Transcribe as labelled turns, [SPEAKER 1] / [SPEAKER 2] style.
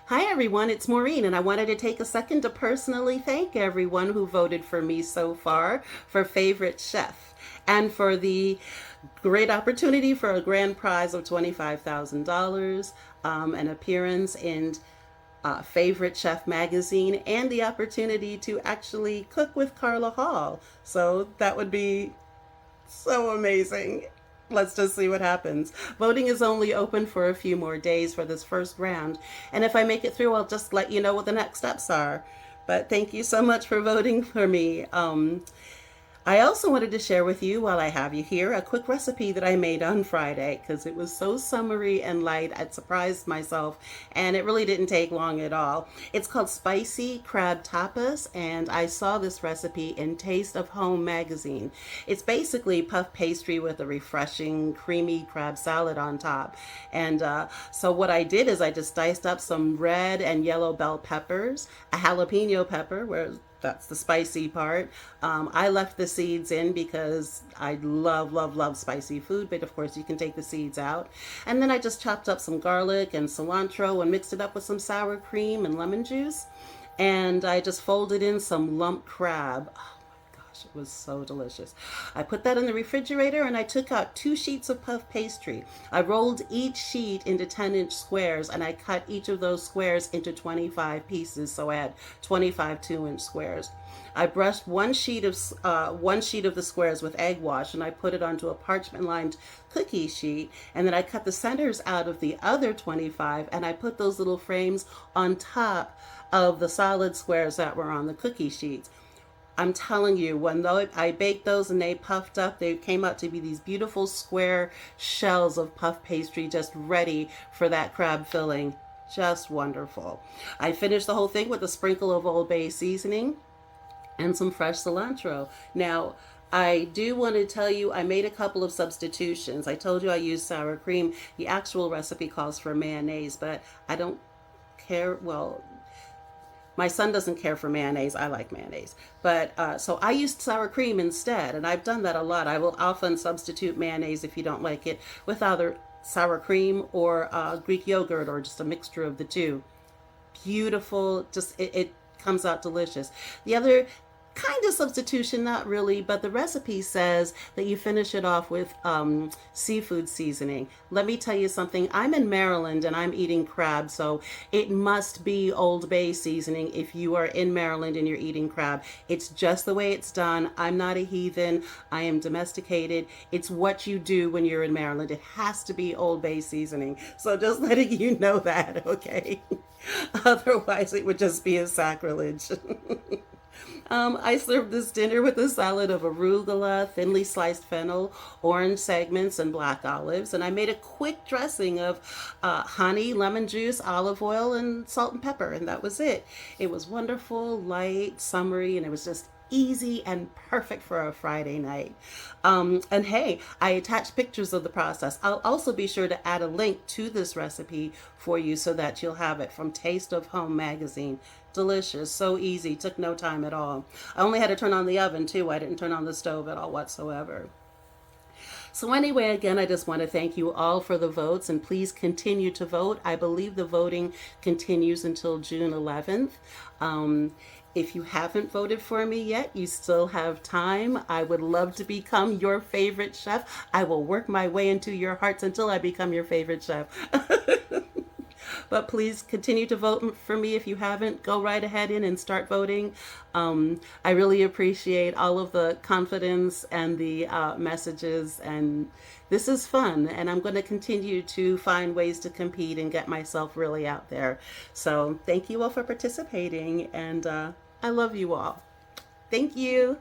[SPEAKER 1] Hi everyone, it's Maureen, and I wanted to take a second to personally thank everyone who voted for me so far for favorite chef and for the great opportunity for a grand prize of $25,000, an appearance in Favorite Chef magazine, and the opportunity to actually cook with Carla Hall. So that would be so amazing. Let's just see what happens. Voting is only open for a few more days for this first round. And if I make it through, I'll just let you know what the next steps are. But thank you so much for voting for me. I also wanted to share with you, while I have you here, a quick recipe that I made on Friday because it was so summery and light. It surprised myself, and it really didn't take long at all. It's called Spicy Crab Tapas, and I saw this recipe in Taste of Home magazine. It's basically puff pastry with a refreshing, creamy crab salad on top. And so what I did is I just diced up some red and yellow bell peppers, a jalapeno pepper, where that's the spicy part. I left the seeds in because I love, love, love spicy food, but of course you can take the seeds out. And then I just chopped up some garlic and cilantro and mixed it up with some sour cream and lemon juice. And I just folded in some lump crab. Gosh, it was so delicious. I put that in the refrigerator and I took out 2 sheets of puff pastry. I rolled each sheet into 10-inch squares and I cut each of those squares into 25 pieces, so I had 25 2-inch squares. I brushed one sheet of the squares with egg wash and I put it onto a parchment lined cookie sheet, and then I cut the centers out of the other 25 and I put those little frames on top of the solid squares that were on the cookie sheets. I'm telling you, when I baked those and they puffed up, they came out to be these beautiful square shells of puff pastry just ready for that crab filling. Just wonderful. I finished the whole thing with a sprinkle of Old Bay seasoning and some fresh cilantro. Now, I do want to tell you, I made a couple of substitutions. I told you I used sour cream. The actual recipe calls for mayonnaise, but I don't care. Well, my son doesn't care for mayonnaise. I like mayonnaise. But so I used sour cream instead, and I've done that a lot. I will often substitute mayonnaise if you don't like it with either sour cream or Greek yogurt or just a mixture of the two. Beautiful. Just it comes out delicious. The other kind of substitution, not really, but the recipe says that you finish it off with seafood seasoning. Let me tell you something. I'm in Maryland and I'm eating crab, so it must be Old Bay seasoning if you are in Maryland and you're eating crab. It's just the way it's done. I'm not a heathen. I am domesticated. It's what you do when you're in Maryland. It has to be Old Bay seasoning. So just letting you know that, okay? Otherwise, it would just be a sacrilege. I served this dinner with a salad of arugula, thinly sliced fennel, orange segments, and black olives. And I made a quick dressing of honey, lemon juice, olive oil, and salt and pepper. And that was it. It was wonderful, light, summery, and it was just easy and perfect for a Friday night. And hey, I attached pictures of the process. I'll also be sure to add a link to this recipe for you so that you'll have it from Taste of Home magazine. Delicious, so easy, took no time at all. I only had to turn on the oven too. I didn't turn on the stove at all whatsoever. So anyway, again, I just want to thank you all for the votes, and please continue to vote. I believe the voting continues until June 11th. If you haven't voted for me yet, you still have time. I would love to become your favorite chef. I will work my way into your hearts until I become your favorite chef. But please continue to vote for me if you haven't. Go right ahead in and start voting. I really appreciate all of the confidence and the messages, and this is fun, and I'm going to continue to find ways to compete and get myself really out there. So thank you all for participating, and I love you all. Thank you.